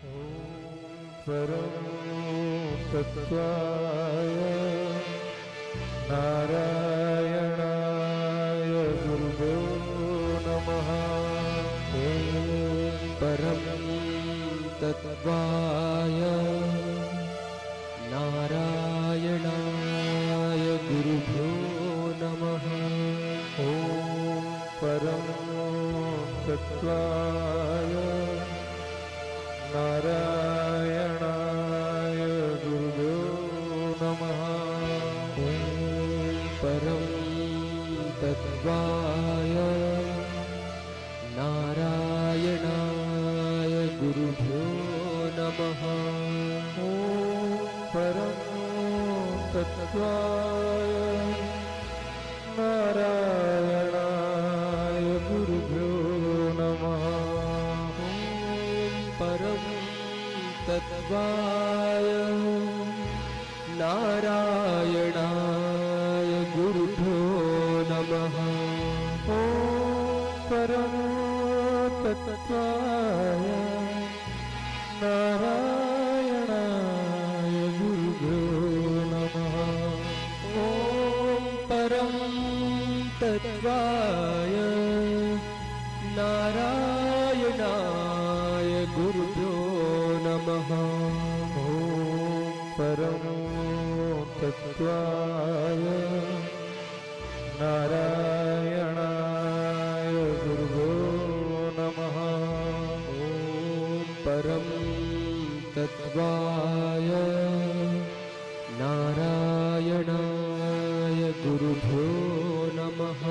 परं तत्त्वाय नारायणाय गुरुभ्यो नमः। परं तत्त्वाय नारायणाय गुरुभ्यो नमः। परं तत्त्वाय नारायणाय गुरुभ्यो नमः। परं तत्त्वाय नारायणाय गुरुभ्यो नमः। परं तत्त्वाय नारायणाय गुरुभ्यो नमः। परं तत्त्वाय नारायणाय गुरुभ्यो नमः। परं तत्त्वाय नारायणाय गुरुभ्यो नमः। परं तत्त्वाय नारायणाय गुरुभ्यो नमः। परं तत्त्वाय नारायणाय गुरुभ्यो नमः। परं तत्त्वाय नारायणाय गुरुभ्यो नमः।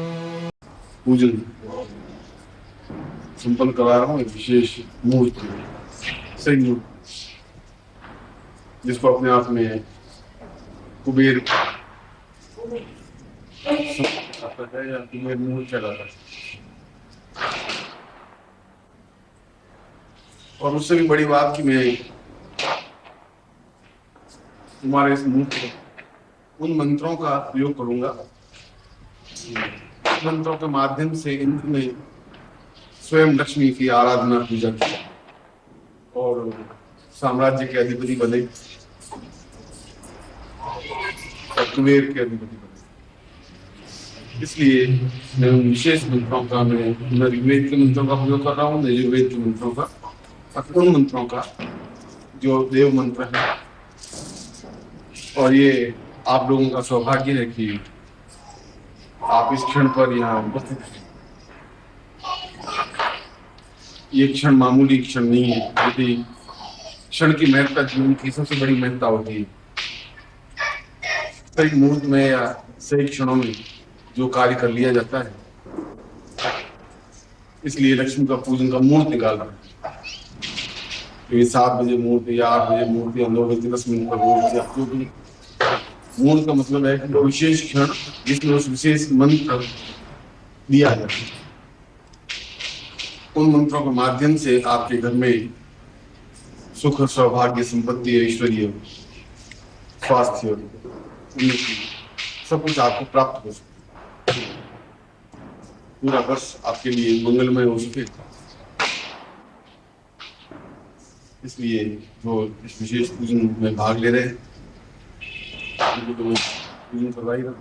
पूजन संपन्न करा रहा हूँ। एक विशेष मूर्ति सही मूर्ति जिसको अपने आप में कुबेर आता है या कुबेर मूर्ति कहलाता है। और उससे भी बड़ी बात कि मैं तुम्हारे इस मूर्ति उन मंत्रों का प्रयोग करूंगा, मंत्रों के माध्यम से इंद्र ने स्वयं लक्ष्मी की आराधना पूजा की और साम्राज्य के अधिपति बने और कुबेर के अधिपति बने। इसलिए मैं उन विशेष मंत्रों का, मैं ऋग्वेद के मंत्रों का प्रयोग कर रहा हूँ, यजुर्वेद के मंत्रों का, उन मंत्रों का जो देव मंत्र है। और ये आप लोगों का सौभाग्य है कि आप इस क्षण पर यहाँ उपस्थित हैं। ये क्षण मामूली क्षण नहीं है, यदि क्षण की महत्ता जीवन की सबसे बड़ी महत्ता होती है। सही मुहूर्त में या सही क्षणों में जो कार्य कर लिया जाता है, इसलिए लक्ष्मी का पूजन का मुहूर्त निकालना है। 7 बजे मुहूर्त या 8 बजे मुहूर्त या 9 बजे 10 मिनट का मुहूर्त या जो भी मुहूर्त का मतलब है कि वो विशेष क्षण जिसमें उस विशेष मंत्र दिया जाता है। उन मंत्रों के माध्यम से आपके घर में सुख, सौभाग्य, संपत्ति, ऐश्वर्य, स्वास्थ्य, उन्नति सब कुछ आपको प्राप्त हो सके, पूरा वर्ष आपके लिए मंगलमय हो सके। इसलिए जो इस विशेष पूजन में भाग ले रहे हैं उनको तो पूजन करवाई रहा।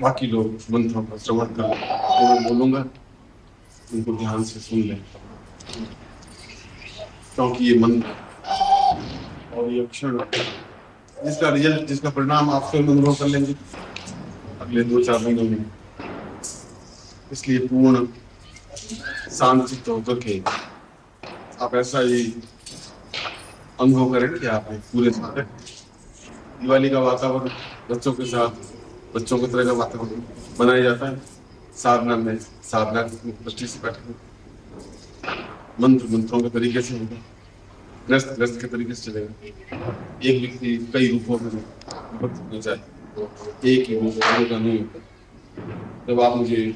बाकी लोग मंत्रों का श्रवण कर, मैं बोलूंगा उनको ध्यान से सुन लें, क्योंकि ये मंत्र और ये क्षण जिसका रिजल्ट, जिसका परिणाम आप स्वयं अनुभव कर लेंगे अगले 2-4 महीनों में। इसलिए पूर्ण शांत चित्त होकर के आप ऐसा ही अनुभव करें कि आप पूरे साथ दिवाली का वातावरण बच्चों के साथ, बच्चों की तरह का वातावरण बनाया जाता है। साधना में साधना की दृष्टि से बैठे मंत्रों के तरीके से होगा, ग्रस्त के तरीके से चलेगा। एक व्यक्ति कई रूपों में भक्त होना चाहिए, एक ही रूप का नहीं होता। जब आप मुझे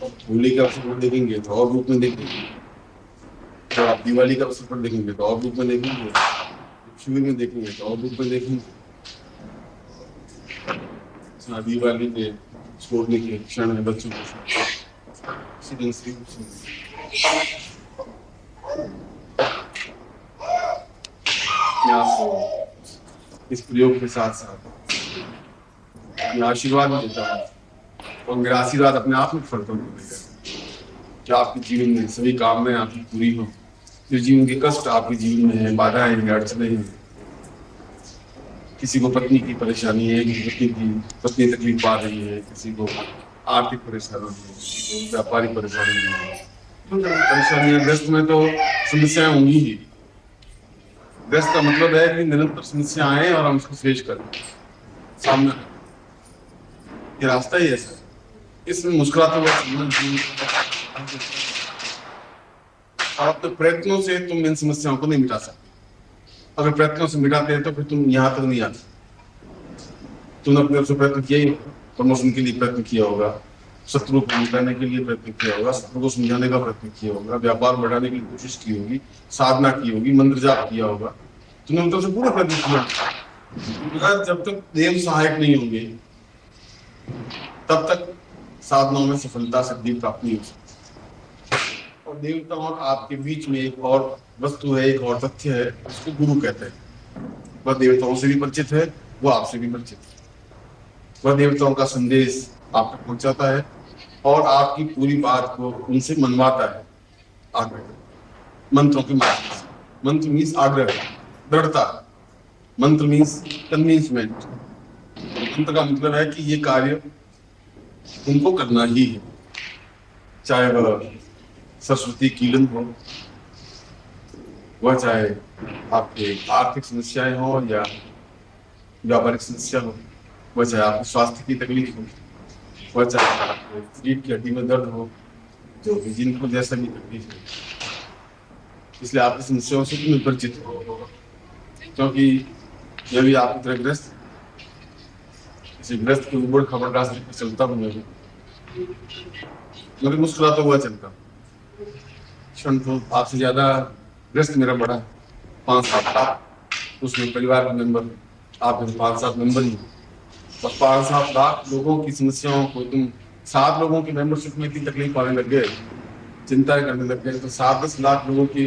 होली के अवसर पर देखेंगे तो और रूप में देखेंगे, जब आप दिवाली के अवसर पर देखेंगे तो और रूप में देखेंगे, शिविर में देखेंगे तो और रूप में देखेंगे। दिवाली पे छोड़ने के क्षण है बच्चों को सीधे से मैं आपको इस प्रयोग के साथ साथ मैं आशीर्वाद देता हूँ और मेरा आशीर्वाद अपने आप में फल मिलेगा कि आपके जीवन में सभी कामनाएं आपकी पूरी हो, जो जीवन के कष्ट आपके जीवन में है, बाधाएं हैं, अड़चने हैं, किसी को पत्नी की परेशानी है, किसी की पत्नी तकलीफ पा रही है, किसी को आर्थिक परेशानी है, किसी को व्यापारिक परेशानी है, तो परेशानियां ग्रस्त में तो समस्याएं होंगी ही। ग्रस्त का मतलब है कि निरंतर समस्या आए और हम उसको फेस करें, सामना करें। ये रास्ता ही ऐसा है। इसमें मुस्कुराते हुए और अपने प्रयत्नों से तुम इन समस्याओं को नहीं मिटा सकते। अगर प्रयत्नों से मिटाते हैं तो फिर तुम यहाँ तक नहीं आते। तुमने अपने से प्रयत्न किया ही, प्रमोशन के लिए प्रयत्न किया होगा, शत्रु को मिटाने के लिए प्रयत्न किया होगा, शत्रु को समझाने का प्रयत्न किया होगा, व्यापार बढ़ाने की कोशिश की होगी, साधना की होगी, मंत्र जाप किया होगा, तुमने मतलब से पूरा प्रयत्न किया। जब तक देव सहायक नहीं होंगे तब तक साधनाओं में सफलता सिद्धि प्राप्त नहीं हो सकती। और देवताओं और आपके बीच में एक और वस्तु है, एक और तथ्य है, उसको गुरु कहते हैं। वह देवताओं से भी परिचित है, वह आपसे भी परिचित है। वह देवताओं का संदेश आप तक पहुंचाता है और आपकी पूरी बात को उनसे मनवाता है आग्रह मंत्रों के माध्यम से। मंत्र मीन्स आग्रह, दृढ़ता। मंत्र मीन्स कन्विंसमेंट। मंत्र का मतलब है कि ये कार्य उनको करना ही है, चाहे वह सरस्वती कीलन हो, वह चाहे आपके आर्थिक समस्याएं हो या व्यापारिक समस्या हो, वह चाहे आपकी स्वास्थ्य की तकलीफ हो, वह चाहे आपके शरीर की हड्डी में दर्द हो, जो भी जिनको जैसा भी तकलीफ है। इसलिए आपकी समस्याओं से तुम्हें परिचित हो, क्योंकि मैं भी आपकी तरह ग्रस्त ग्रस्त के ऊपर खबर रास्ते पर चलता हूँ। मैं मुस्कुराता हुआ चलता क्षण तो आपसे ज्यादा ग्रस्त मेरा बड़ा 5-7 लाख, उसमें परिवार के मेंबर आपके 5-7 मेंबर ही, और 5-7 लाख लोगों की समस्याओं को तुम 7 लोगों की मेंबरशिप में इतनी तकलीफ पाने लग गए, चिंता करने लग गए, तो 7-10 लाख लोगों की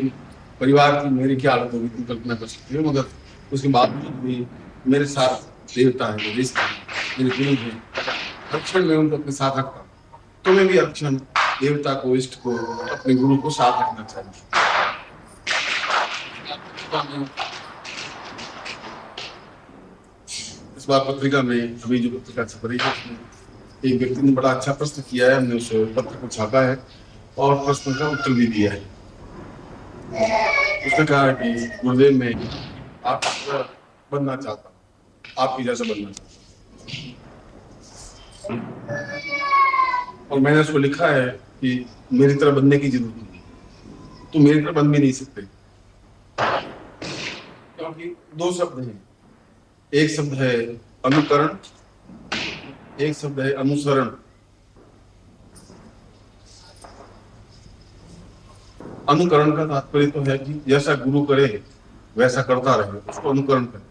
परिवार की मेरी क्या हालत होगी तुम कल्पना कर सकते हो। मगर उसके बावजूद भी मेरे साथ देवता है, मेरे गुरु है, रक्षण में उनको अपने साथ रखता हूँ। तुम्हें भी रक्षण देवता को, इष्ट को, अपने गुरु को साथ रखना चाहिए। इस बार पत्रिका में अभी जो पत्रिका छप रही है उसमें एक व्यक्ति ने बड़ा अच्छा प्रश्न किया है, हमने उस पत्र को छापा है और प्रश्न का उत्तर भी दिया है। उसने कहा कि गुरुदेव में आप बनना चाहता हूँ, आपकी जैसा बनना चाहता हूँ, और मैंने उसको लिखा है कि मेरी तरह बनने की जरूरत नहीं, तुम मेरी तरह बन भी नहीं सकते, क्योंकि 2 शब्द हैं। एक शब्द है अनुकरण, एक शब्द है अनुसरण। अनुकरण का तात्पर्य तो है कि जैसा गुरु करे वैसा करता रहे, उसको अनुकरण करें।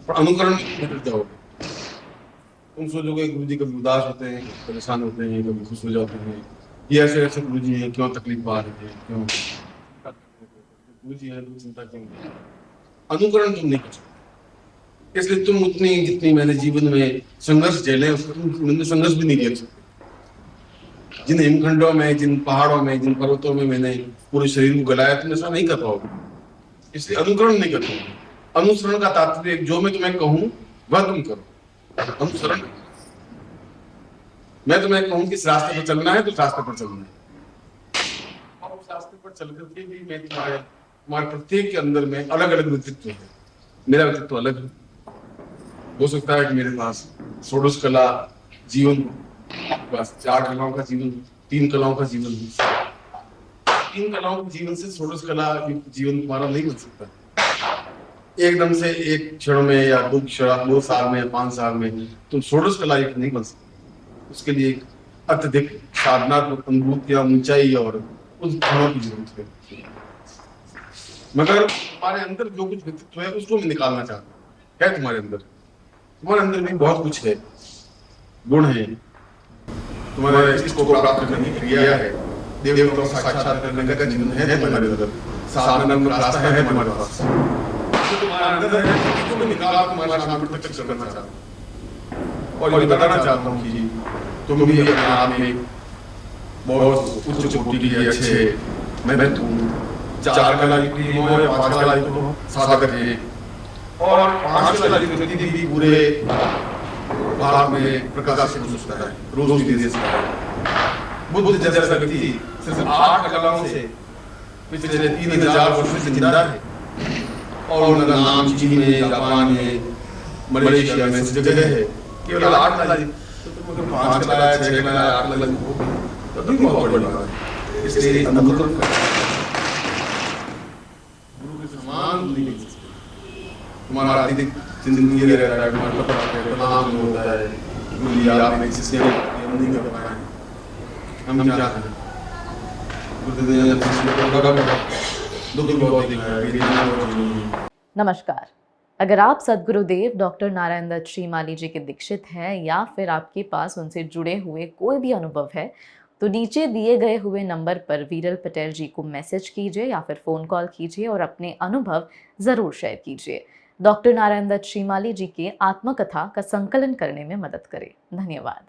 पर अनुकरण में जाओगे, तुम सोचोगे गुरु जी कभी उदास होते हैं, कभी परेशान होते हैं, कभी खुश हो जाते हैं, ये ऐसे ऐसे गुरु जी हैं, क्यों तकलीफ पा रहे हैं, क्यों गुरु जी हैं, तो चिंता क्यों? अनुकरण तुम नहीं कर सकते। इसलिए तुम उतनी जितनी मैंने जीवन में संघर्ष झेले उसमें संघर्ष भी नहीं झेल सकते। जिन हिमखंडों में, जिन पहाड़ों में, जिन पर्वतों में मैंने पूरे शरीर को गलाया, तुम ऐसा नहीं कर पाओगे। इसलिए अनुकरण नहीं कर पाओगे। अनुसरण का तात्पर्य जो मैं तुम्हें कहूं वह तुम करो। अनुसरण, मैं तुम्हें कहूं कि इस रास्ते पर चलना है तो रास्ते पर चलना है, और उस रास्ते पर चल करके भी मैं तुम्हारे प्रत्येक के अंदर में अलग अलग व्यक्तित्व है। मेरा व्यक्तित्व अलग है। हो सकता है कि मेरे पास षोडश कला जीवन, बस 4 कलाओं का जीवन, 3 कलाओं का जीवन है। 3 कलाओं के जीवन से षोडश कला जीवन तुम्हारा नहीं बन सकता। एकदम से एक क्षण में या 2 क्षण, 2 साल में, 5 साल में तुम षोडश कला एक नहीं बन सकते। उसके लिए एक अत्यधिक साधनात्मक अनुभूतियां, ऊंचाई और उस क्षणों की जरूरत है। मगर तुम्हारे अंदर जो कुछ व्यक्तित्व है उसको मैं निकालना चाहता हूँ। है तुम्हारे अंदर भी बहुत कुछ है। गुण है, तुम्हारे इसको प्राप्त करने की क्रिया है, देवों का साक्षात करने का चिन्ह है तुम्हारे अंदर, साधना का रास्ता है तुम्हारे पास, तो तुम्हारे अंदर है, इसको निकाल तुम्हारे सामने तक करना चाहता हूँ। और ये बताना चाहता हूँ कि तुम भी अपने आप में बहुत उच्च कोटि के अच्छे मैं तुम 4 कला की हो या 5 कला की हो साधक है, और 5 कला की व्यक्ति भी पूरे भारत में प्रकाश हो सकता है, रोशनी दे सकता है। बुद्ध जैसा व्यक्ति सिर्फ 8 कलाओं से पिछले 3000 वर्षों से जिंदा है, और उनका नाम चीन में, जापान में, मलेशिया में जगह है, केवल 8 कला। तो तुम 5 कला 6 कला 8 कला हो तो तुम बहुत बड़ी बात है। इसलिए अनुकरण गुरु के समान नहीं, तुम्हारा आर्थिक जिंदगी रह रहा है, तुम्हारा प्रणाम होता है, गुरु आप में जिसके हम नहीं कर पाए, हम क्या करें, गुरुदेव दुख बहुत दिखाया। नमस्कार। अगर आप सद्गुरुदेव डॉक्टर नारायण दत्त श्रीमाली जी के दीक्षित हैं या फिर आपके पास उनसे जुड़े हुए कोई भी अनुभव है, तो नीचे दिए गए हुए नंबर पर वीरल पटेल जी को मैसेज कीजिए या फिर फ़ोन कॉल कीजिए और अपने अनुभव ज़रूर शेयर कीजिए। डॉक्टर नारायण दत्त श्रीमाली जी के आत्मकथा का संकलन करने में मदद करें। धन्यवाद।